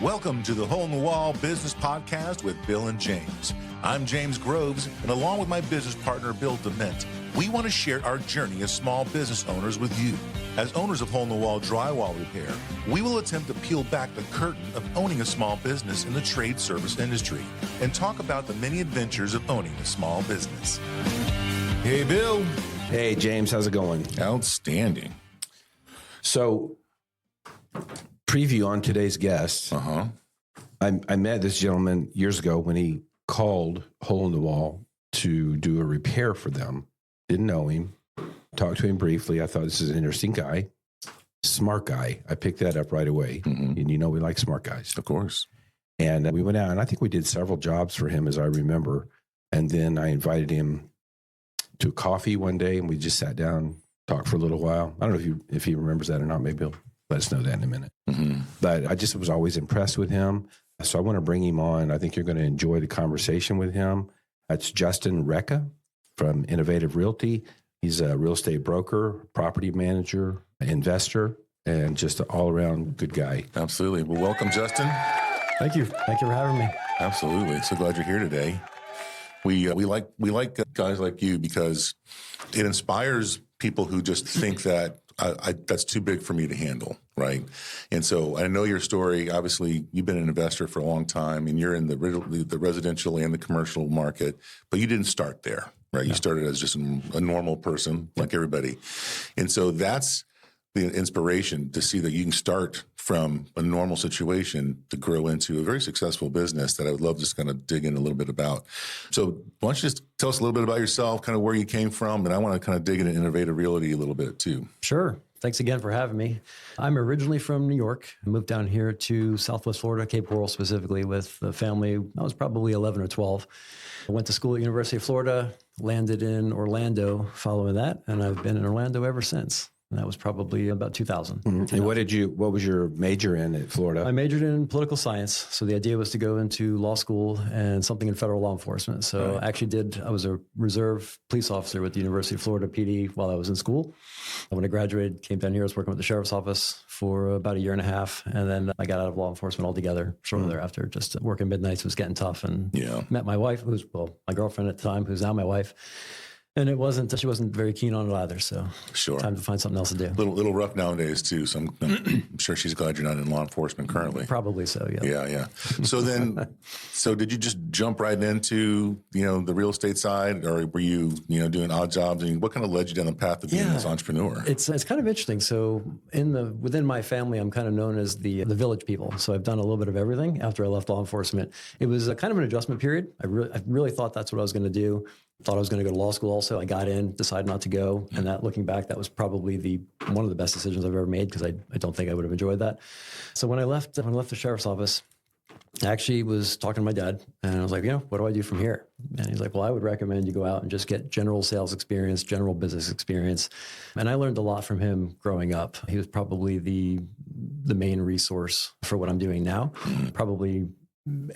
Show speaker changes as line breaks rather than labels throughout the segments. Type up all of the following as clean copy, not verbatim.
Welcome to the Hole in the Wall Business Podcast with Bill and James. I'm James Groves, and along with my business partner, Bill Dement, we want to share our journey as small business owners with you. As owners of Hole in the Wall drywall repair, we will attempt to peel back the curtain of owning a small business in the trade service industry and talk about the many adventures of owning a small business. Hey, Bill.
Hey, James. How's it going?
Outstanding.
So, preview on today's guest. I met this gentleman years ago when he called Hole in the Wall to do a repair for them. Didn't know him. Talked to him briefly. I thought this is an interesting guy. Smart guy. I picked that up right away. And you know we like smart guys.
Of course.
And we went out, and I think we did several jobs for him, as I remember. And then I invited him to coffee one day, and we just sat down, talked for a little while. I don't know if he remembers that or not. Maybe he'll let us know that in a minute. But I just was always impressed with him. So I want to bring him on. I think you're going to enjoy the conversation with him. That's Justin Recca from Innovative Realty. He's a real estate broker, property manager, investor, and just an all-around good guy.
Absolutely. Well, welcome, Justin.
Thank you. Thank you for having me.
Absolutely. So glad you're here today. We like guys like you because it inspires people who just think that that's too big for me to handle, right? And so I know your story. Obviously, you've been an investor for a long time, and you're in the residential and the commercial market, but you didn't start there, right? No. You started as just a normal person like everybody. And so that's the inspiration to see that you can start from a normal situation to grow into a very successful business that I would love to just kind of dig in a little bit about. So why don't you just tell us a little bit about yourself, kind of where you came from, and I want to kind of dig into Innovative Realty a little bit too.
Sure. Thanks again for having me. I'm originally from New York. I moved down here to Southwest Florida, Cape Coral specifically, with the family. I was probably 11 or 12. I went to school at University of Florida, landed in Orlando following that, and I've been in Orlando ever since. And that was probably about 2000.
And what was your major in at Florida?
I majored in political science. So the idea was to go into law school and something in federal law enforcement. So I was a reserve police officer with the University of Florida PD while I was in school. When I graduated, came down here, I was working with the sheriff's office for about a year and a half. And then I got out of law enforcement altogether shortly thereafter. Just working midnights was getting tough, and met my wife, my girlfriend at the time, who's now my wife. And she wasn't very keen on it either. So time to find something else to do.
Little rough nowadays too. So I'm sure she's glad you're not in law enforcement currently.
Probably so. Yeah.
Yeah. So did you just jump right into, the real estate side, or were you, doing odd jobs? I mean, what kind of led you down the path of being this entrepreneur?
It's kind of interesting. So within my family, I'm kind of known as the village people. So I've done a little bit of everything after I left law enforcement. It was a kind of an adjustment period. I really thought that's what I was going to do. Thought I was going to go to law school also. I got in, decided not to go. And that, looking back, that was probably one of the best decisions I've ever made, because I don't think I would have enjoyed that. So when I left the sheriff's office, I actually was talking to my dad, and I was like, what do I do from here? And he's like, well, I would recommend you go out and just get general sales experience, general business experience. And I learned a lot from him growing up. He was probably the main resource for what I'm doing now. Probably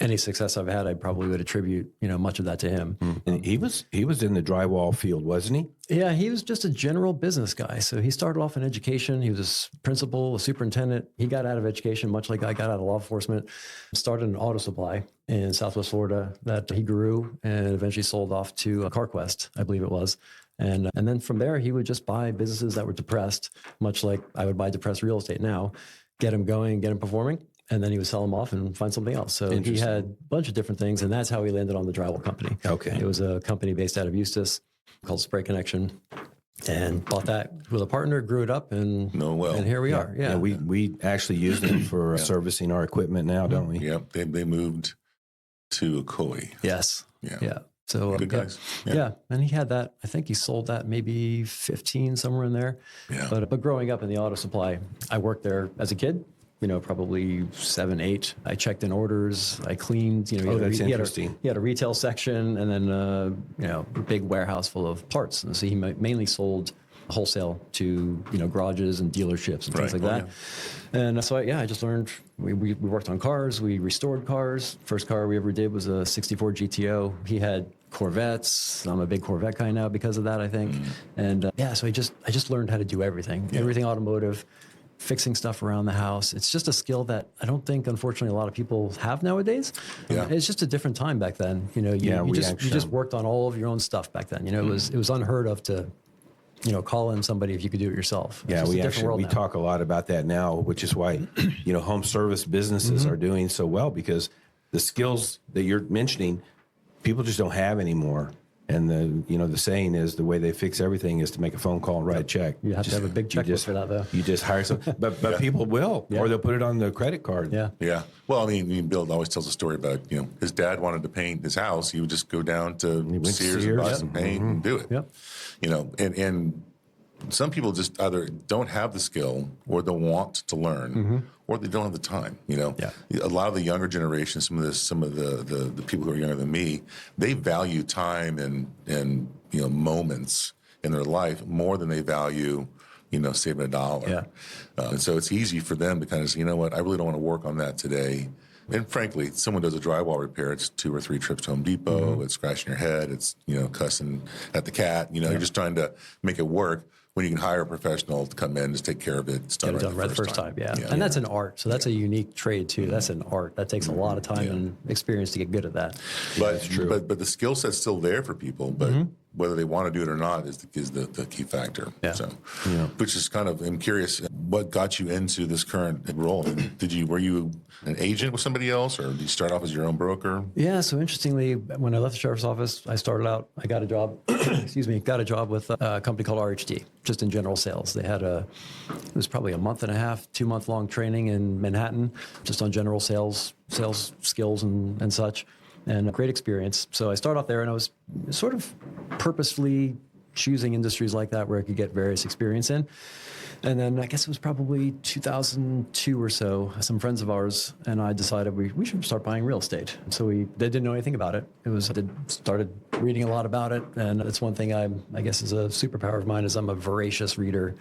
any success I've had, I probably would attribute, much of that to him.
And he was in the drywall field, wasn't he?
Yeah, he was just a general business guy. So he started off in education. He was a principal, a superintendent. He got out of education, much like I got out of law enforcement. Started an auto supply in Southwest Florida that he grew and eventually sold off to CarQuest, I believe it was. And then from there, he would just buy businesses that were depressed, much like I would buy depressed real estate now, get them going, get them performing. And then he would sell them off and find something else. So he had a bunch of different things, and that's how he landed on the drywall company.
Okay.
It was a company based out of Eustis called Spray Connection, and bought that with a partner, grew it up, and here we are. Yeah.
We actually use them for servicing our equipment now, don't we?
Yep. They moved to Akoi.
Yes.
Yeah.
So
good guys.
Yeah. And he had that. I think he sold that maybe 15, somewhere in there. Yeah. But growing up in the auto supply, I worked there as a kid. Probably 7, 8. I checked in orders. I cleaned.
That's interesting.
He had a retail section, and then a big warehouse full of parts. And so he mainly sold wholesale to garages and dealerships and things like that. Yeah. And so I just learned. We worked on cars. We restored cars. First car we ever did was a '64 GTO. He had Corvettes. I'm a big Corvette guy now because of that, I think. And so I just learned how to do everything. Everything automotive. fixing stuff around the house. It's just a skill that I don't think, unfortunately, a lot of people have nowadays.
Yeah.
It's just a different time back then. You just worked on all of your own stuff back then. It was unheard of to, call in somebody if you could do it yourself.
Yeah, we talk a lot about that now, which is why, home service businesses are doing so well, because the skills that you're mentioning, people just don't have anymore. And the saying is, the way they fix everything is to make a phone call and write a check.
You have to have a big checkbook for that, though.
You just hire some, but people will, or they'll put it on the credit card.
Yeah.
Yeah. Well, Bill always tells a story about, his dad wanted to paint his house. He would just go down to Sears and buy some paint and do it.
Yep.
And some people just either don't have the skill or they want to learn or they don't have the time. A lot of the younger generation, some of the people who are younger than me, they value time and moments in their life more than they value saving $1.
Yeah.
And so it's easy for them to kind of say, I really don't want to work on that today. And frankly, someone does a drywall repair, it's 2 or 3 trips to Home Depot, it's scratching your head, it's, cussing at the cat, you're just trying to make it work. When you can hire a professional to come in, just take care of it. It's done right the first time.
Yeah. And that's an art. So that's a unique trade too. That's an art. That takes a lot of time and experience to get good at that.
But it's true. But the skill set's still there for people. But whether they want to do it or not is the key factor.
Yeah.
So, which is kind of, I'm curious, what got you into this current role? Were you an agent with somebody else, or did you start off as your own broker?
Yeah. So interestingly, when I left the sheriff's office, I got a job, with a company called RHD, just in general sales. They had it was probably a month and a half, 2-month long training in Manhattan, just on general sales skills and such. And a great experience. So I started off there, and I was sort of purposefully choosing industries like that where I could get various experience in. And then I guess it was probably 2002 or so, some friends of ours and I decided we should start buying real estate. So they didn't know anything about it. Started reading a lot about it. And it's one thing I guess is a superpower of mine is I'm a voracious reader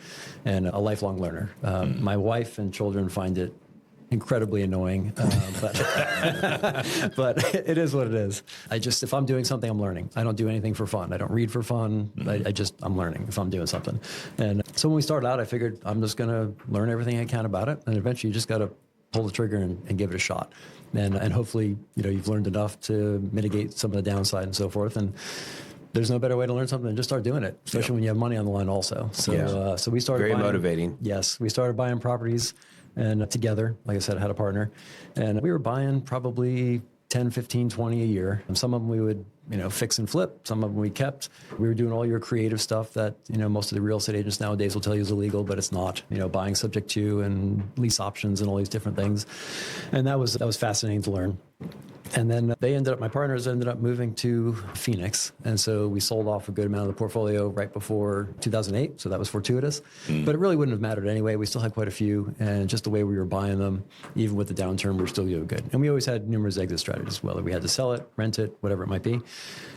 and a lifelong learner. My wife and children find it incredibly annoying, but it is what it is. If I'm doing something, I'm learning. I don't do anything for fun. I don't read for fun. I'm learning if I'm doing something. And so when we started out, I figured I'm just going to learn everything I can about it. And eventually you just got to pull the trigger and give it a shot. And hopefully, you've learned enough to mitigate some of the downside and so forth. And there's no better way to learn something than just start doing it, especially when you have money on the line also. So, so we started
motivating.
Yes. We started buying properties. And together, like I said, I had a partner, and we were buying probably 10, 15, 20 a year. And some of them we would, fix and flip. Some of them we kept. We were doing all your creative stuff that, most of the real estate agents nowadays will tell you is illegal, but it's not, buying subject to and lease options and all these different things. And that was fascinating to learn. And then my partners ended up moving to Phoenix. And so we sold off a good amount of the portfolio right before 2008. So that was fortuitous. But it really wouldn't have mattered anyway. We still had quite a few. And just the way we were buying them, even with the downturn, we were still doing good. And we always had numerous exit strategies, whether we had to sell it, rent it, whatever it might be.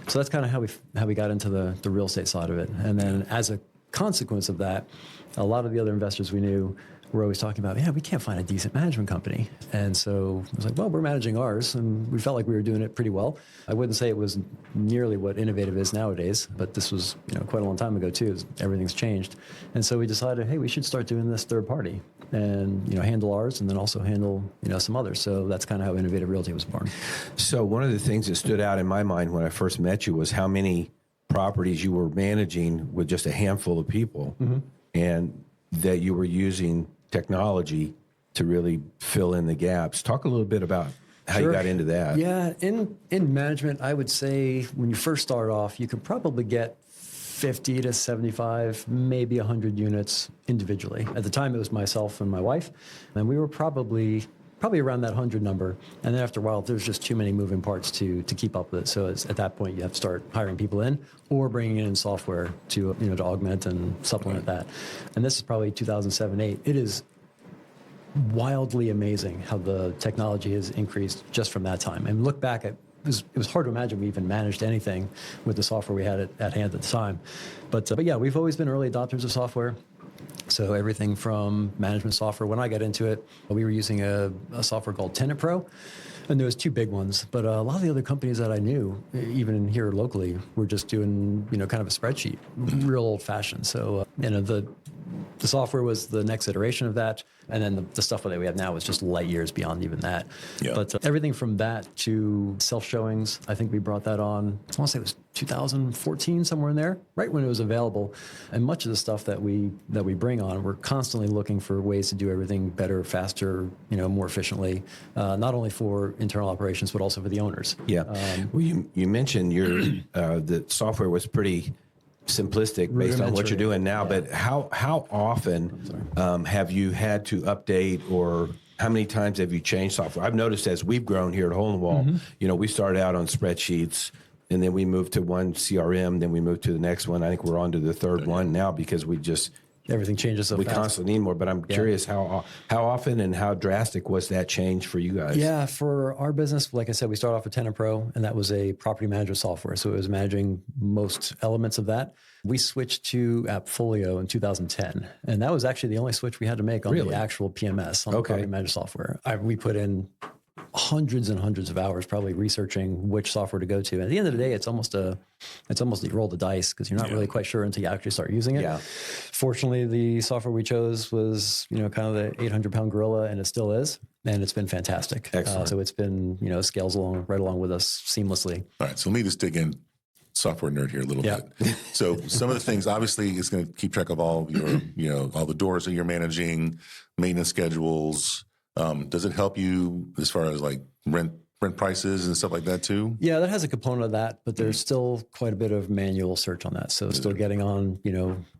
So that's kind of how we got into the real estate side of it. And then as a consequence of that, a lot of the other investors we knew were always talking about, we can't find a decent management company. And so I was like, well, we're managing ours. And we felt like we were doing it pretty well. I wouldn't say it was nearly what Innovative is nowadays, but this was quite a long time ago too. Everything's changed. And so we decided, hey, we should start doing this third party and handle ours and then also handle some others. So that's kind of how Innovative Realty was born.
So one of the things that stood out in my mind when I first met you was how many properties you were managing with just a handful of people, and that you were using technology to really fill in the gaps. Talk a little bit about how you got into that.
Yeah, in management, I would say when you first start off, you could probably get 50 to 75, maybe 100 units individually. At the time, it was myself and my wife, and we were probably around that 100 number. And then after a while, there's just too many moving parts to keep up with it. So at that point, you have to start hiring people in or bringing in software to to augment and supplement that. And this is probably 2007, 8. It is wildly amazing how the technology has increased just from that time. And look back at it was hard to imagine we even managed anything with the software we had at hand at the time. But yeah, we've always been early adopters of software. So everything from management software. When I got into it, we were using a software called Tenant Pro, and there was 2 big ones. But a lot of the other companies that I knew, even here locally, were just doing kind of a spreadsheet, real old fashioned. So the software was the next iteration of that. And then the stuff that we have now is just light years beyond even that.
Yeah.
But everything from that to self-showings, I think we brought that on, I want to say it was 2014, somewhere in there, right when it was available. And much of the stuff that we bring on, we're constantly looking for ways to do everything better, faster, more efficiently, not only for internal operations, but also for the owners.
Yeah. Well, you mentioned the software was pretty simplistic based on what you're doing now, but how often have you had to update, or how many times have you changed software? I've noticed as we've grown here at Hole in the Wall, we started out on spreadsheets, and then we moved to one CRM, then we moved to the next one. I think we're on to the third one now because
everything changes so fast.
We constantly need more, but I'm curious how often and how drastic was that change for you guys?
Yeah, for our business, like I said, we started off with Tenant Pro, and that was a property management software. So it was managing most elements of that. We switched to AppFolio in 2010, and that was actually the only switch we had to make on the actual PMS, on the property management software. We put in hundreds and hundreds of hours probably researching which software to go to. And at the end of the day, it's almost you roll the dice because you're not really quite sure until you actually start using it. Yeah. Fortunately, the software we chose was, kind of the 800-pound gorilla, and it still is. And it's been fantastic.
Excellent.
So it's been, scales right along with us seamlessly.
All right. So let me just dig in, software nerd here a little bit. So some of the things, obviously, is going to keep track of all your, all the doors that you're managing, maintenance schedules. Does it help you as far as like rent prices and stuff like that too?
Yeah, that has a component of that, but there's still quite a bit of manual search on that. So still getting on,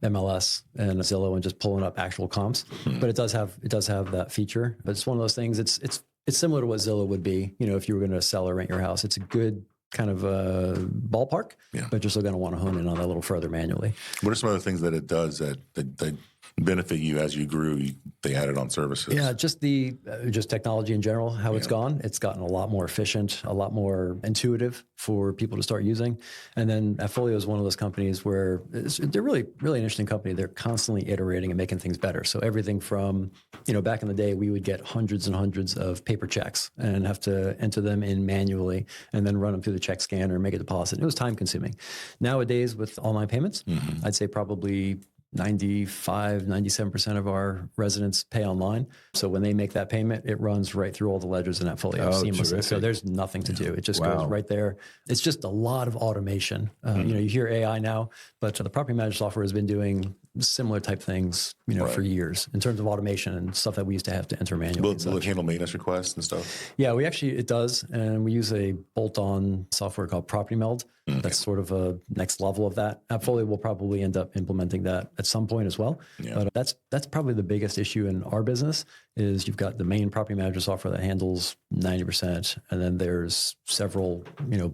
MLS and Zillow and just pulling up actual comps. But it does have that feature. But it's one of those things. It's similar to what Zillow would be. If you were going to sell or rent your house, it's a good kind of ballpark. Yeah. But you're still going to want to hone in on that a little further manually.
What are some other things that it does that benefit you as you grew? They added on services.
Yeah, just technology in general, how it's gone. It's gotten a lot more efficient, a lot more intuitive for people to start using. And then AppFolio is one of those companies where they're really, really an interesting company. They're constantly iterating and making things better. So everything from, back in the day, we would get hundreds and hundreds of paper checks and have to enter them in manually and then run them through the check scanner and make a deposit. It was time consuming. Nowadays, with online payments, I'd say probably 97% of our residents pay online. So when they make that payment, it runs right through all the ledgers in AppFolio seamlessly. Terrific. So there's nothing to do. It just goes right there. It's just a lot of automation. You hear AI now, but the property management software has been doing similar type things, for years in terms of automation and stuff that we used to have to enter manually.
Will it handle maintenance requests and stuff?
Yeah, it does. And we use a bolt-on software called Property Meld. That's sort of a next level of that. AppFolio will probably end up implementing that at some point as well. Yeah. But that's probably the biggest issue in our business is you've got the main property management software that handles 90%. And then there's several,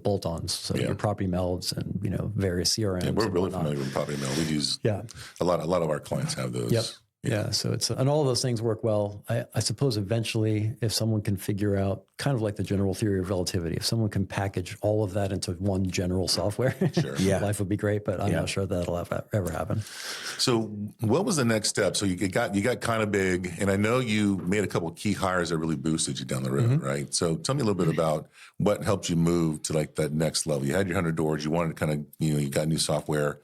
bolt-ons. So your Property Melds and, various CRMs.
Yeah, we're really familiar with Property Meld. We use a lot of our clients have those.
Yep. Yeah. So and all of those things work well. I suppose eventually if someone can figure out kind of like the general theory of relativity, if someone can package all of that into one general software, life would be great, but I'm not sure that'll ever happen.
So what was the next step? So you got kind of big, and I know you made a couple of key hires that really boosted you down the road, right? So tell me a little bit about what helped you move to like that next level. You had your 100 doors, you wanted to kind of, you got new software.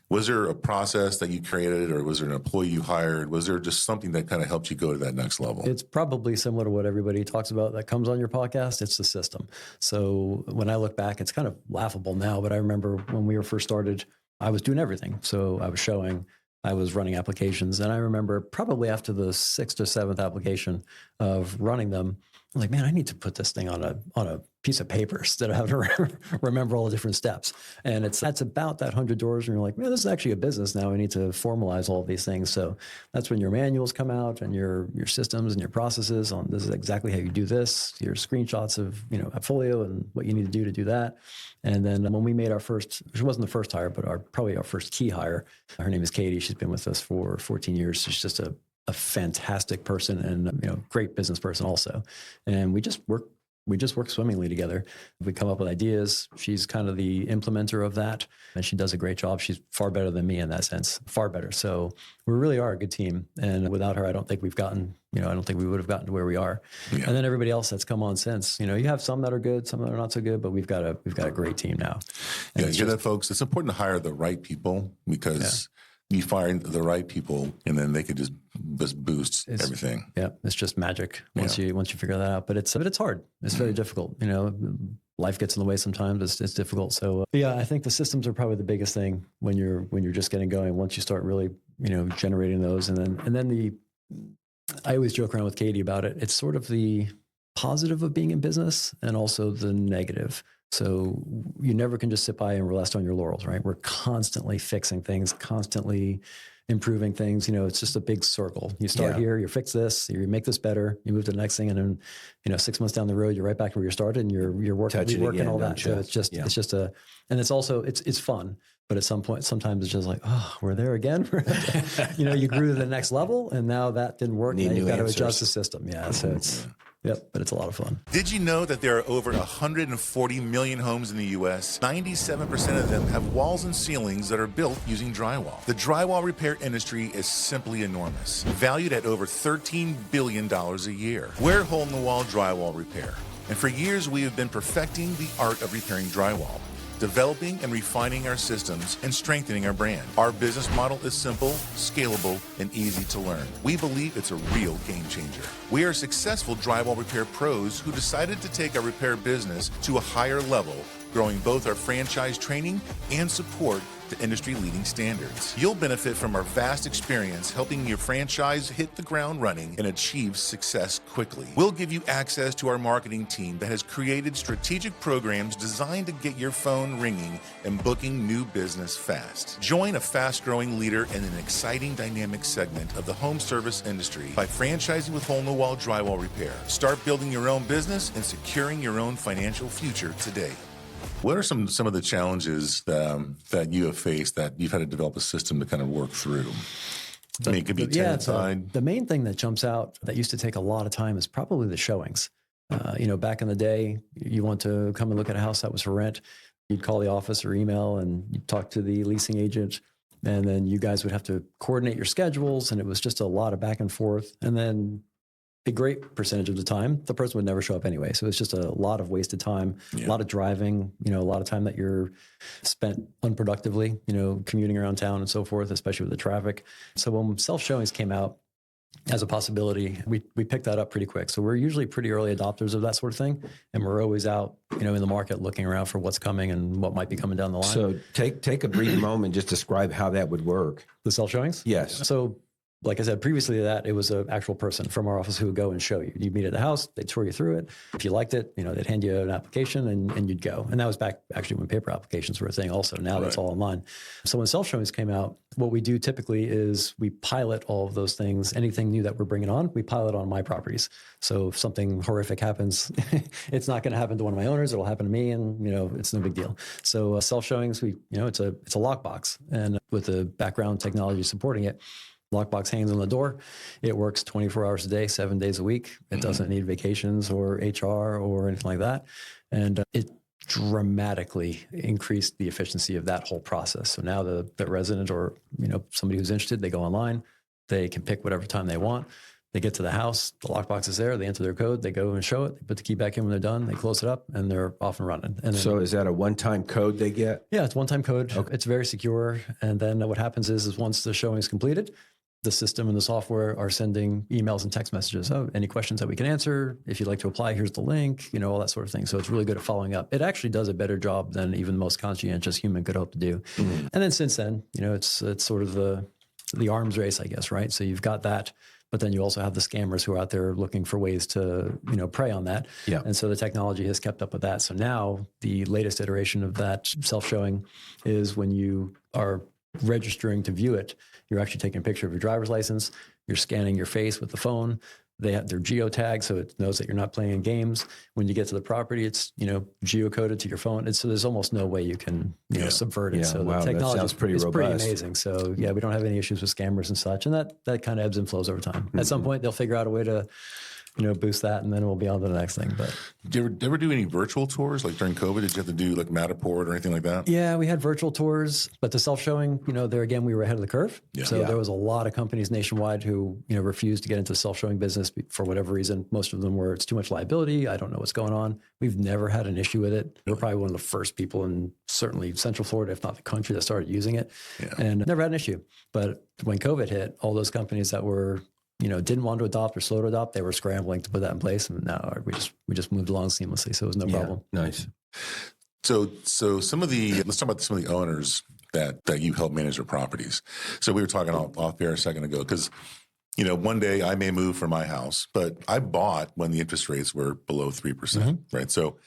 Was there a process that you created, or was there an employee you hired? Was there just something that kind of helped you go to that next level?
It's probably similar to what everybody talks about that comes on your podcast. It's the system. So when I look back, it's kind of laughable now, but I remember when we were first started, I was doing everything. So I was showing, I was running applications, and I remember probably after the 6th or 7th application of running them, I'm like, man, I need to put this thing on a piece of paper instead of having to remember all the different steps. And that's about that 100 doors, and you're like, man, this is actually a business now. We need to formalize all of these things. So that's when your manuals come out and your systems and your processes on this is exactly how you do this, your screenshots of, AppFolio and what you need to do that. And then when we made our first, she wasn't the first hire, but probably our first key hire, her name is Katie. She's been with us for 14 years. She's just a fantastic person and great business person also. And we just work swimmingly together. We come up with ideas. She's kind of the implementer of that, and she does a great job. She's far better than me in that sense, far better. So we really are a good team. And without her, I don't think we would have gotten to where we are. Yeah. And then everybody else that's come on since, you have some that are good, some that are not so good, but we've got a great team now. And
you hear that, folks? It's important to hire the right people because you find the right people, and then they could just boost everything.
Yeah, it's just magic once you figure that out. But it's hard. It's very difficult. Life gets in the way sometimes. It's difficult. So yeah, I think the systems are probably the biggest thing when you're just getting going. Once you start really generating those, and then I always joke around with Katie about it. It's sort of the positive of being in business and also the negative. So you never can just sit by and rest on your laurels, right? We're constantly fixing things, constantly improving things. It's just a big circle. You start here, you fix this, you make this better, you move to the next thing, and then 6 months down the road, you're right back where you started, and you're working, reworking all that. So it's just and it's also it's fun. But at some point, sometimes it's just like, oh, we're there again. You grew to the next level, and now that didn't work. Now you've got to adjust the system. Yeah, so it's. Yep, but it's a lot of fun.
Did you know that there are over 140 million homes in the U.S.? 97% of them have walls and ceilings that are built using drywall. The drywall repair industry is simply enormous, valued at over $13 billion a year. We're hole-in-the-wall drywall repair, and for years we have been perfecting the art of repairing drywall, developing and refining our systems, and strengthening our brand. Our business model is simple, scalable, and easy to learn. We believe it's a real game changer. We are successful drywall repair pros who decided to take our repair business to a higher level, growing both our franchise training and support to industry-leading standards. You'll benefit from our vast experience helping your franchise hit the ground running and achieve success quickly. We'll give you access to our marketing team that has created strategic programs designed to get your phone ringing and booking new business fast. Join a fast-growing leader in an exciting dynamic segment of the home service industry by franchising with hole-in-the-wall drywall repair. Start building your own business and securing your own financial future today. What are some of the challenges that you have faced that you've had to develop a system to kind of work through? It could be tenant side.
The main thing that jumps out that used to take a lot of time is probably the showings. Back in the day, you want to come and look at a house that was for rent. You'd call the office or email, and you'd talk to the leasing agent, and then you guys would have to coordinate your schedules, and it was just a lot of back and forth. And then a great percentage of the time, the person would never show up anyway. So it's just a lot of wasted time, a lot of driving, a lot of time that you're spent unproductively, commuting around town and so forth, especially with the traffic. So when self-showings came out as a possibility, we picked that up pretty quick. So we're usually pretty early adopters of that sort of thing. And we're always out, in the market looking around for what's coming and what might be coming down the line.
So take a brief moment, just describe how that would work.
The self-showings?
Yes.
So like I said previously to that, it was an actual person from our office who would go and show you. You'd meet at the house, they'd tour you through it. If you liked it, they'd hand you an application and you'd go. And that was back actually when paper applications were a thing also. Now that's all online. So when self-showings came out, what we do typically is we pilot all of those things. Anything new that we're bringing on, we pilot on my properties. So if something horrific happens, it's not going to happen to one of my owners. It'll happen to me, and it's no big deal. So self-showings, it's a lockbox, and with the background technology supporting it, lockbox hangs on the door. It works 24 hours a day, 7 days a week. It doesn't need vacations or HR or anything like that. And it dramatically increased the efficiency of that whole process. So now the resident or somebody who's interested, they go online, they can pick whatever time they want. They get to the house, the lockbox is there, they enter their code, they go and show it, they put the key back in when they're done, they close it up, and they're off and running. And then,
so is that a one-time code they get?
Yeah, it's one-time code.
Okay.
It's very secure. And then what happens is once the showing is completed, the system and the software are sending emails and text messages. Oh, any questions that we can answer? If you'd like to apply, here's the link, all that sort of thing. So it's really good at following up. It actually does a better job than even the most conscientious human could hope to do. Mm-hmm. And then since then, it's sort of the arms race, I guess, right? So you've got that, but then you also have the scammers who are out there looking for ways to, prey on that. Yeah. And so the technology has kept up with that. So now the latest iteration of that self-showing is when you are registering to view it, you're actually taking a picture of your driver's license, you're scanning your face with the phone, they're geotagged so it knows that you're not playing games. When you get to the property, it's, geocoded to your phone. And so there's almost no way you can, subvert it.
Yeah,
so
wow,
the technology is pretty
robust.
amazing. So yeah, we don't have any issues with scammers and such. And that kind of ebbs and flows over time. Mm-hmm. At some point, they'll figure out a way to, boost that, and then we'll be on to the next thing. But
Did you ever do any virtual tours like during COVID? Did you have to do like Matterport or anything like that?
yeah, we had virtual tours, but the self-showing, there again, we were ahead of the curve.
Yeah.
So
Yeah.
there was a lot of companies nationwide who, refused to get into the self-showing business for whatever reason. Most of them were, it's too much liability. I don't know what's going on. We've never had an issue with it. We're probably one of the first people in certainly Central Florida, if not the country, that started using it, and never had an issue. But when COVID hit, all those companies that were didn't want to adopt or slow to adopt, they were scrambling to put that in place. And now we just moved along seamlessly. So it was no problem.
Nice.
So let's talk about some of the owners that you help manage their properties. So we were talking off air a second ago, because, one day I may move from my house, but I bought when the interest rates were below 3%, right? So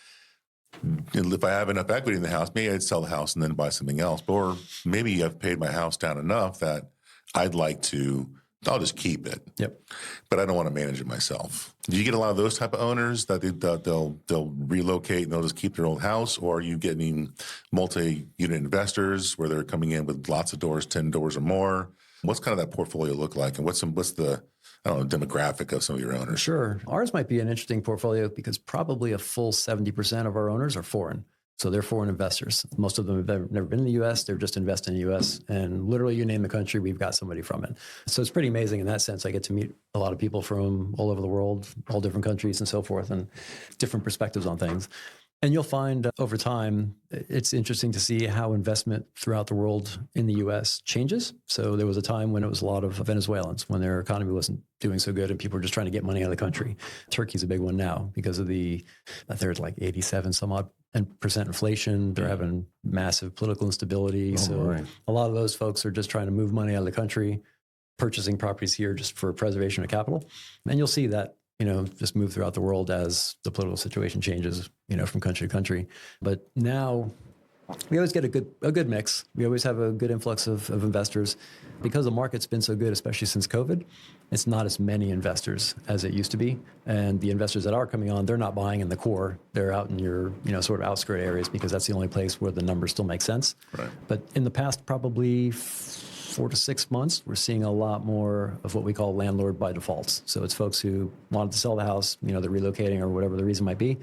if I have enough equity in the house, maybe I'd sell the house and then buy something else. Or maybe I've paid my house down enough that I'll just keep it.
Yep.
But I don't want to manage it myself. Do you get a lot of those type of owners that they'll relocate and they'll just keep their old house? Or are you getting multi-unit investors where they're coming in with lots of doors, 10 doors or more? What's kind of that portfolio look like? And what's the demographic of some of your owners?
Sure. Ours might be an interesting portfolio because probably a full 70% of our owners are foreign. So they're foreign investors. Most of them have never been in the U.S. They're just investing in the U.S. And literally, you name the country, we've got somebody from it. So it's pretty amazing in that sense. I get to meet a lot of people from all over the world, all different countries and so forth, and different perspectives on things. And you'll find over time, it's interesting to see how investment throughout the world in the U.S. changes. So there was a time when it was a lot of Venezuelans, when their economy wasn't doing so good and people were just trying to get money out of the country. Turkey's a big one now because of there's like 87 some odd percent inflation. They're having massive political instability. A lot of those folks are just trying to move money out of the country, purchasing properties here just for preservation of capital. And you'll see that, just move throughout the world as the political situation changes, from country to country. But now we always get a good mix. We always have a good influx of investors. Because the market's been so good, especially since COVID, it's not as many investors as it used to be. And the investors that are coming on, they're not buying in the core. They're out in your, sort of outskirt areas because that's the only place where the numbers still make sense. Right. But in the past, probably 4 to 6 months, we're seeing a lot more of what we call landlord by defaults. So it's folks who wanted to sell the house, they're relocating or whatever the reason might be.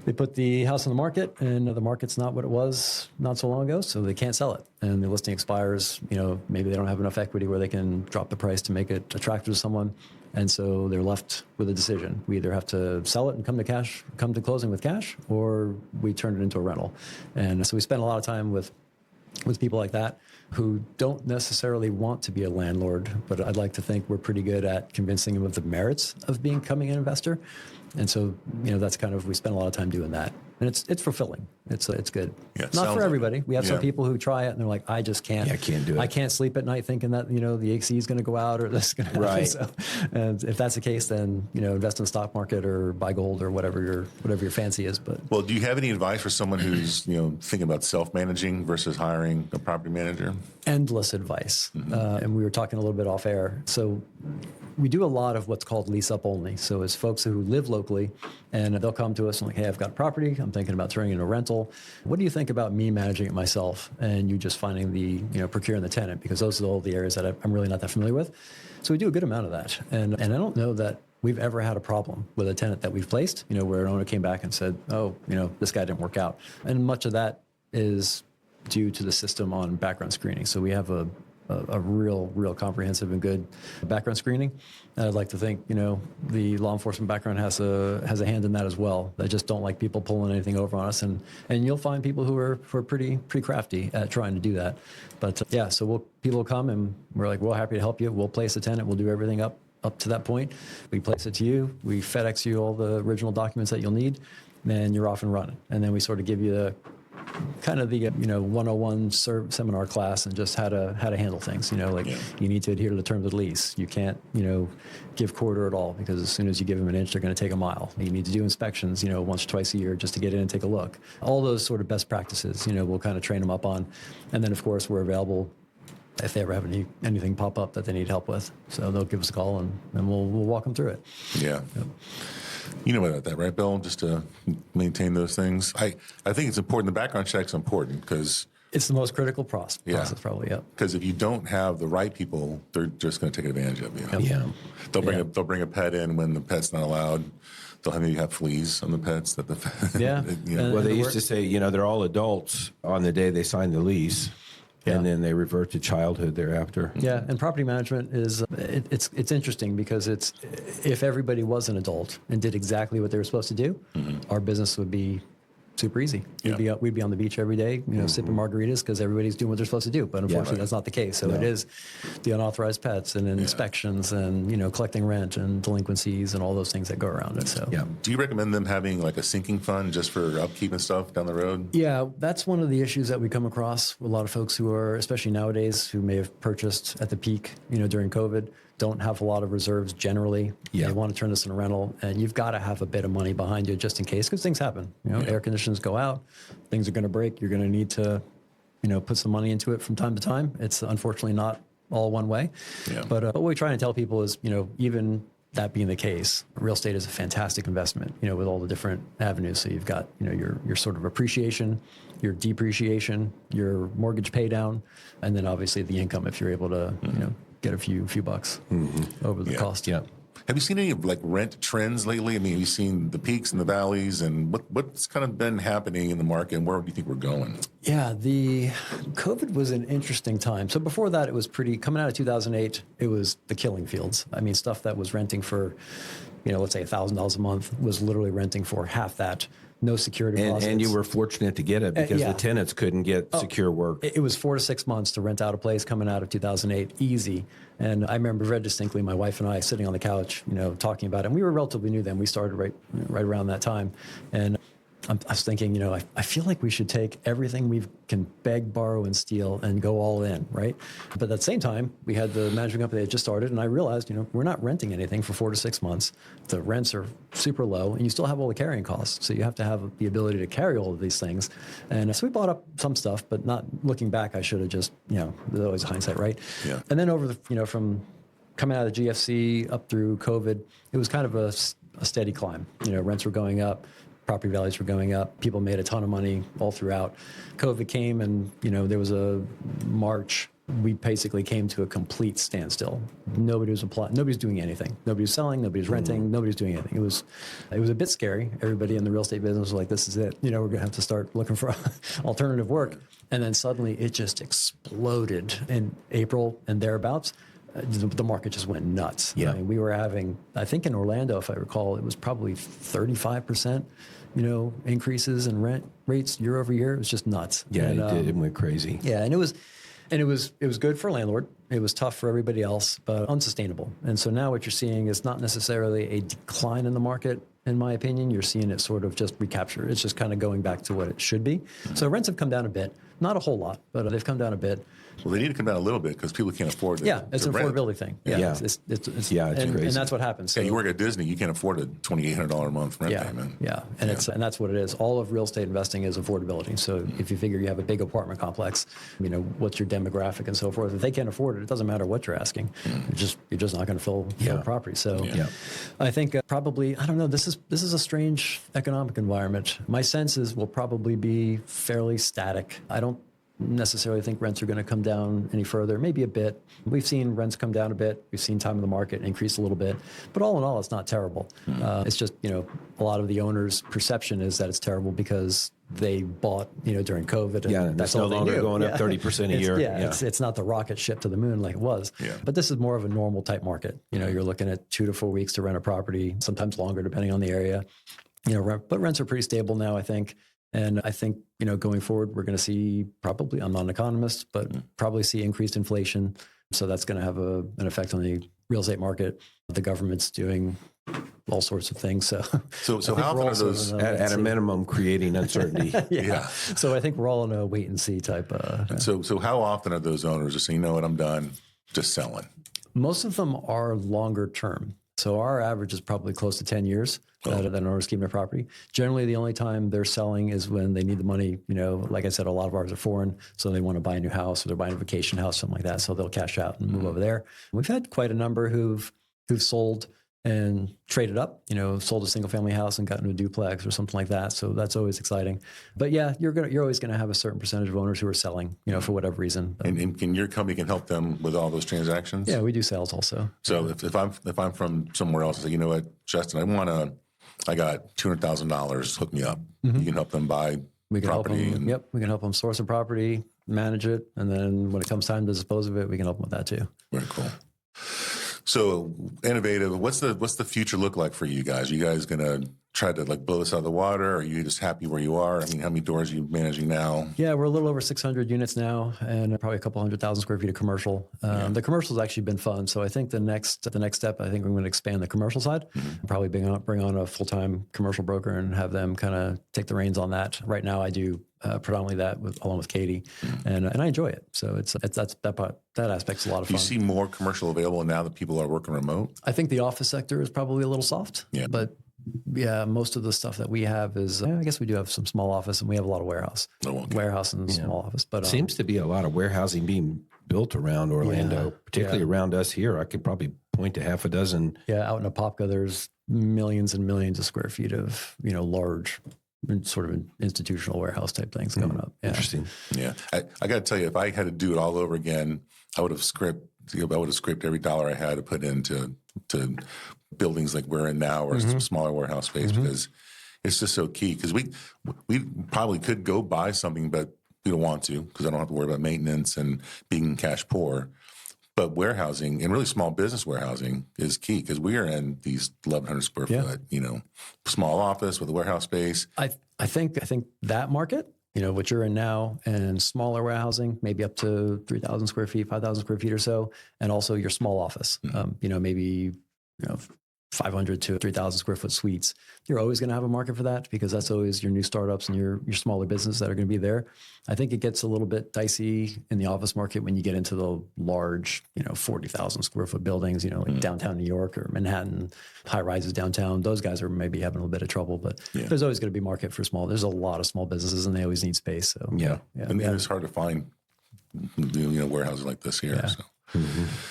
They put the house on the market and the market's not what it was not so long ago, so they can't sell it. And the listing expires, maybe they don't have enough equity where they can drop the price to make it attractive to someone. And so they're left with a decision. We either have to sell it and come to closing with cash, or we turn it into a rental. And so we spend a lot of time with people like that who don't necessarily want to be a landlord, but I'd like to think we're pretty good at convincing them of the merits of becoming an investor. And so, that's we spend a lot of time doing that. And it's fulfilling. It's good. Yeah, not for everybody. We have some people who try it and they're like, I just can't.
I can't do it.
I can't sleep at night thinking that, the AC is going to go out or this is going to happen. Right. So, and if that's the case, then, invest in the stock market or buy gold or whatever your fancy is. But
well, do you have any advice for someone who's, thinking about self-managing versus hiring a property manager?
Endless advice. And we were talking a little bit off air. So we do a lot of what's called lease-up only. So it's folks who live locally and they'll come to us and like, hey, I've got a property. I'm thinking about turning it into a rental. What do you think about me managing it myself and you just finding procuring the tenant? Because those are all the areas that I'm really not that familiar with. So we do a good amount of that. And I don't know that we've ever had a problem with a tenant that we've placed, where an owner came back and said, oh, this guy didn't work out. And much of that is due to the system on background screening. So we have a real comprehensive and good background screening. And I'd like to think, the law enforcement background has a hand in that as well. I just don't like people pulling anything over on us. And you'll find people who are pretty crafty at trying to do that. But so people will come and we're like, we're happy to help you. We'll place a tenant. We'll do everything up to that point. We place it to you. We FedEx you all the original documents that you'll need, and you're off and running. And then we sort of give you the 101 seminar class and just how to handle things. You need to adhere to the terms of the lease. You can't give quarter at all, because as soon as you give them an inch, they're going to take a mile. You need to do inspections once or twice a year just to get in and take a look. All those sort of best practices we'll kind of train them up on. And then of course we're available if they ever have anything pop up that they need help with. So they'll give us a call and we'll walk them through it.
Yeah. Yep. You know about that, right, Bill? Just to maintain those things. I think it's important. The background check's important because
It's the most critical process
Yeah.
probably. Yeah.
Because if you don't have the right people, they're just going to take advantage of you.
Yeah.
They'll bring a pet in when the pet's not allowed. They'll maybe have fleas on the pets that the
Yeah.
Well, they used to say, they're all adults on the day they sign the lease, and then they revert to childhood thereafter.
Yeah, and property management is it's interesting because it's if everybody was an adult and did exactly what they were supposed to do, our business would be super easy. We'd be on the beach every day, sipping margaritas because everybody's doing what they're supposed to do. But unfortunately, that's not the case. So it is the unauthorized pets and inspections and collecting rent and delinquencies and all those things that go around it. So
Do you recommend them having like a sinking fund just for upkeep and stuff down the road?
Yeah, that's one of the issues that we come across with a lot of folks who are, especially nowadays, who may have purchased at the peak, during COVID, don't have a lot of reserves generally. They want to turn this into a rental, and you've got to have a bit of money behind you just in case, because things happen. Air conditions go out, things are going to break. You're going to need to, put some money into it from time to time. It's unfortunately not all one way. But what we try and tell people is, even that being the case, real estate is a fantastic investment, with all the different avenues. So you've got, your sort of appreciation, your depreciation, your mortgage pay down, and then obviously the income if you're able to, get a few bucks over the cost.
Have you seen any like rent trends lately? I mean, have you seen the peaks and the valleys, and what's kind of been happening in the market, and where do you think we're going?
Yeah, the COVID was an interesting time. So before that, it was coming out of 2008, it was the killing fields. I mean, stuff that was renting for, let's say $1,000 a month was literally renting for half that. No security deposits.
And you were fortunate to get it because the tenants couldn't get secure work.
It was 4 to 6 months to rent out a place coming out of 2008, easy. And I remember very distinctly my wife and I sitting on the couch, talking about it. And we were relatively new then. We started right around that time. And I was thinking, I feel like we should take everything we can beg, borrow, and steal and go all in, right? But at the same time, we had the management company that just started, and I realized, we're not renting anything for 4 to 6 months. The rents are super low, and you still have all the carrying costs. So you have to have the ability to carry all of these things. And so we bought up some stuff, but not looking back, I should have just, there's always hindsight, right?
Yeah.
And then over the, from coming out of the GFC up through COVID, it was kind of a steady climb. Rents were going up. Property values were going up. People made a ton of money all throughout. COVID came and, there was a March. We basically came to a complete standstill. Nobody was applying. Nobody's doing anything. Nobody was selling. Nobody's renting. Nobody's doing anything. It was a bit scary. Everybody in the real estate business was like, this is it. We're going to have to start looking for alternative work. And then suddenly it just exploded in April and thereabouts. The market just went nuts.
Yeah.
I mean, we were having, I think in Orlando, if I recall, it was probably 35%, increases in rent rates year over year. It was just nuts.
Yeah,
and,
it did. It went crazy.
Yeah, and it was good for a landlord. It was tough for everybody else, but unsustainable. And so now what you're seeing is not necessarily a decline in the market. In my opinion, you're seeing it sort of just recapture. It's just kind of going back to what it should be. So rents have come down a bit, not a whole lot, but they've come down a bit.
Well, they need to come down a little bit because people can't afford it.
Yeah, it's an affordability thing.
Yeah.
It's
crazy.
And that's what happens. So,
you work at Disney, you can't afford a $2,800 a month rent payment.
Yeah, and that's what it is. All of real estate investing is affordability. So if you figure you have a big apartment complex, what's your demographic and so forth. If they can't afford it, it doesn't matter what you're asking. You're just not going to fill the property. So I think probably, I don't know. This is a strange economic environment. My sense is we'll probably be fairly static. I don't necessarily think rents are going to come down any further, maybe a bit. We've seen rents come down a bit. We've seen time in the market increase a little bit, but all in all, it's not terrible. It's just, a lot of the owners' perception is that it's terrible because they bought, during COVID. And
that's no longer going up 30% a year.
It's not the rocket ship to the moon like it was. But this is more of a normal type market. You're looking at 2 to 4 weeks to rent a property, sometimes longer depending on the area. But rents are pretty stable now, I think. And I think, going forward, we're going to see probably, I'm not an economist, but probably see increased inflation. So that's going to have an effect on the real estate market. The government's doing all sorts of things. So
how often are those,
at a minimum, creating uncertainty?
So I think we're all in a wait and see type.
So how often are those owners just saying, I'm done, just selling?
Most of them are longer term. So our average is probably close to 10 years that an owner's keeping their property. Generally, the only time they're selling is when they need the money. Like I said, a lot of ours are foreign, so they want to buy a new house or they're buying a vacation house, something like that. So they'll cash out and move over there. We've had quite a number who've sold and traded up, sold a single family house and got into a duplex or something like that. So that's always exciting. But yeah, you're always going to have a certain percentage of owners who are selling, for whatever reason.
And can your company can help them with all those transactions?
Yeah, we do sales also.
So if I'm from somewhere else, I say, you know what, Justin, I got $200,000, hook me up.
Mm-hmm.
You can help them buy
We can
property.
help them. We can help them source a property, manage it, and then when it comes time to dispose of it, we can help them with that too.
Very cool. So Innovative, what's the future look like for you guys? Are you guys going to try to blow this out of the water? Or are you just happy where you are? I mean, how many doors are you managing now?
Yeah, we're a little over 600 units now, and probably a couple 100,000 square feet of commercial. The commercial's actually been fun. So I think the next step, I think we're going to expand the commercial side. Mm-hmm. Probably bring on a full-time commercial broker and have them kind of take the reins on that. Right now, I do predominantly that along with Katie, and I enjoy it. So that aspect's a lot of fun.
You see more commercial available now that people are working remote?
I think the office sector is probably a little soft. Yeah, but. Yeah, most of the stuff that we have is, I guess we do have some small office, and we have a lot of warehouse. Warehouse and small office. But
seems to be a lot of warehousing being built around Orlando, particularly around us here. I could probably point to half a dozen. Yeah,
out in Apopka, there's millions and millions of square feet of, large sort of institutional warehouse type things coming up. Yeah.
Interesting.
Yeah. I got to tell you, if I had to do it all over again, I would have scraped every dollar I had to put into buildings like we're in now, or some smaller warehouse space, because it's just so key. Because we probably could go buy something, but we don't want to, because I don't have to worry about maintenance and being cash poor. But warehousing, and really small business warehousing, is key, because we are in these 1,100 square foot, small office with a warehouse space.
I think that market, what you're in now, and smaller warehousing, maybe up to 3,000 square feet, 5,000 square feet or so, and also your small office, maybe 500 to 3,000 square foot suites. You're always going to have a market for that, because that's always your new startups and your smaller business that are going to be there. I think it gets a little bit dicey in the office market when you get into the large, 40,000 square foot buildings, like downtown New York or Manhattan, high rises downtown. Those guys are maybe having a little bit of trouble, but there's always going to be market for small. There's a lot of small businesses, and they always need space. So
and it's hard to find, warehouses like this here.
Yeah.
So.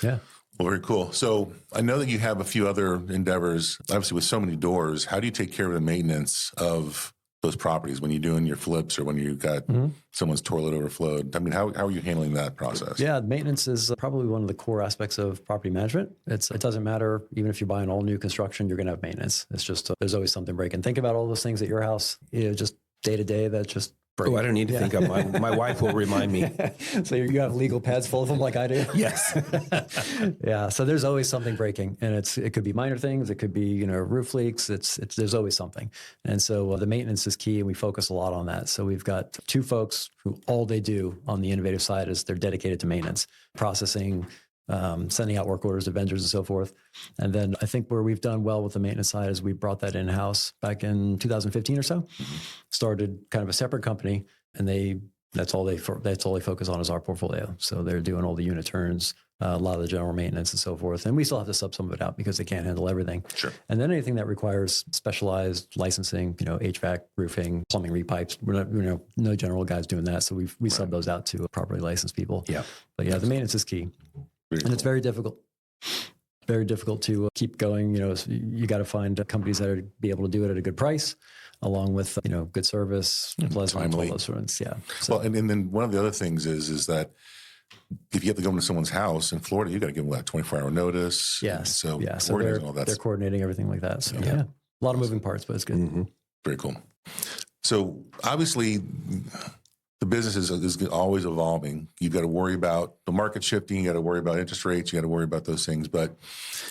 Yeah.
Well, very cool. So I know that you have a few other endeavors, obviously with so many doors. How do you take care of the maintenance of those properties when you're doing your flips, or when you've got someone's toilet overflowed? I mean, how are you handling that process?
Yeah, maintenance is probably one of the core aspects of property management. It doesn't matter, even if you're buying all new construction, you're going to have maintenance. It's just, there's always something breaking. Think about all those things at your house, just day to day that just break.
Oh, I don't need to think of my wife will remind me.
So you have legal pads full of them like I do?
Yes.
Yeah. So there's always something breaking, and it could be minor things. It could be, roof leaks. There's always something. And so the maintenance is key, and we focus a lot on that. So we've got 2 folks who all they do on the Innovative side is they're dedicated to maintenance, processing, sending out work orders to vendors and so forth. And then I think where we've done well with the maintenance side is we brought that in-house back in 2015 or so, started kind of a separate company, and that's all they focus on is our portfolio. So they're doing all the unit turns, a lot of the general maintenance and so forth. And we still have to sub some of it out because they can't handle everything.
Sure.
And then anything that requires specialized licensing, HVAC, roofing, plumbing, repipes, we're not, no general guys doing that. So we sub those out to properly licensed people.
Yeah.
But the maintenance is key. And it's very difficult. Very difficult to keep going. You got to find companies that are be able to do it at a good price, along with good service, pleasant, all those sorts. Yeah. So,
well, and then one of the other things is that if you have to go into someone's house in Florida, you got to give them that 24-hour notice.
Yes.
So
organizing all that. They're coordinating everything like that. So a lot of moving parts, but it's good.
Mm-hmm.
Very cool. So obviously, the business is always evolving. You've got to worry about the market shifting. You got to worry about interest rates. You got to worry about those things. But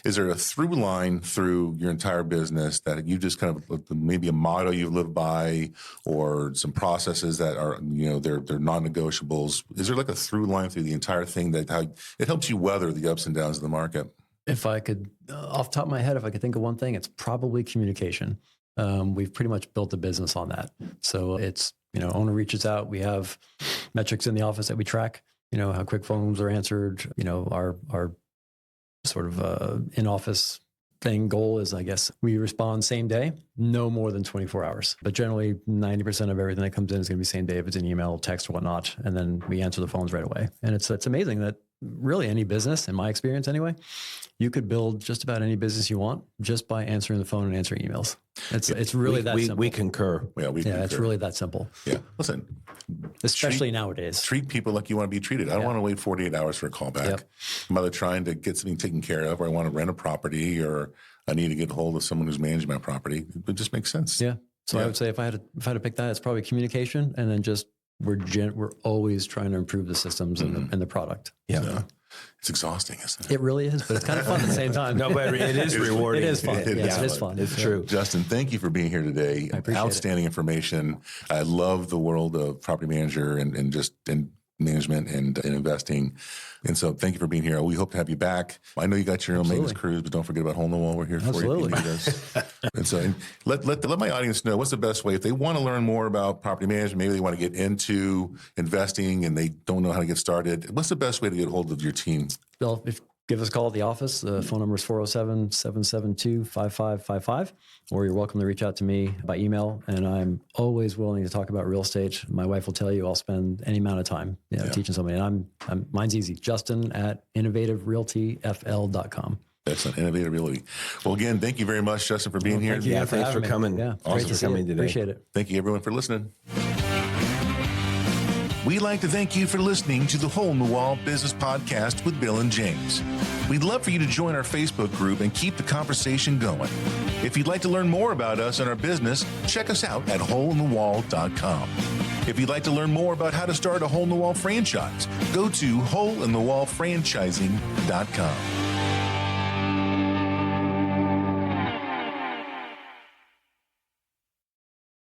is there a through line through your entire business that you just kind of maybe a motto you live by, or some processes that are they're non-negotiables? Is there like a through line through the entire thing that how it helps you weather the ups and downs of the market?
If I could, off the top of my head, if I could think of one thing, it's probably communication. We've pretty much built the business on that. So it's, owner reaches out. We have metrics in the office that we track, how quick phones are answered, our sort of in-office goal is, I guess, we respond same day, no more than 24 hours. But generally, 90% of everything that comes in is going to be same day if it's an email, text, or whatnot. And then we answer the phones right away. And it's amazing that really any business, in my experience anyway, you could build just about any business you want just by answering the phone and answering emails. It's really that simple.
We concur.
Yeah,
it's really that simple.
Yeah. Listen,
especially nowadays.
Treat people like you want to be treated. I don't want to wait 48 hours for a call back.
Yep.
I'm either trying to get something taken care of, or I want to rent a property, or I need to get a hold of someone who's managing my property. It just makes sense.
Yeah. So I would say if I had to pick that, it's probably communication, and then just we're always trying to improve the systems and the product.
Yeah.
So, it's exhausting, isn't it?
It really is, but it's kind of fun at the same time.
No, but it is rewarding.
It is fun. It is fun.
It's true.
Justin, thank you for being here today.
I appreciate
Outstanding information. I love the world of property manager and management and investing. And so thank you for being here. We hope to have you back. I know you got your own maintenance crews, but don't forget about Hole in the Wall. We're here for you. And so let my audience know, what's the best way if they want to learn more about property management, maybe they want to get into investing and they don't know how to get started. What's the best way to get a hold of your team?
Well, give us a call at the office. The phone number is 407-772-5555, or you're welcome to reach out to me by email. And I'm always willing to talk about real estate. My wife will tell you I'll spend any amount of time teaching somebody. And mine's easy. Justin at innovativerealtyfl.com.
Excellent. Innovative Realty. Well, again, thank you very much, Justin, for being here.
Yeah, thanks for coming.
Yeah,
awesome for coming today.
Appreciate it.
Thank you, everyone, for listening. We'd like to thank you for listening to the Hole in the Wall Business Podcast with Bill and James. We'd love for you to join our Facebook group and keep the conversation going. If you'd like to learn more about us and our business, check us out at holeinthewall.com. If you'd like to learn more about how to start a Hole in the Wall franchise, go to holeinthewallfranchising.com.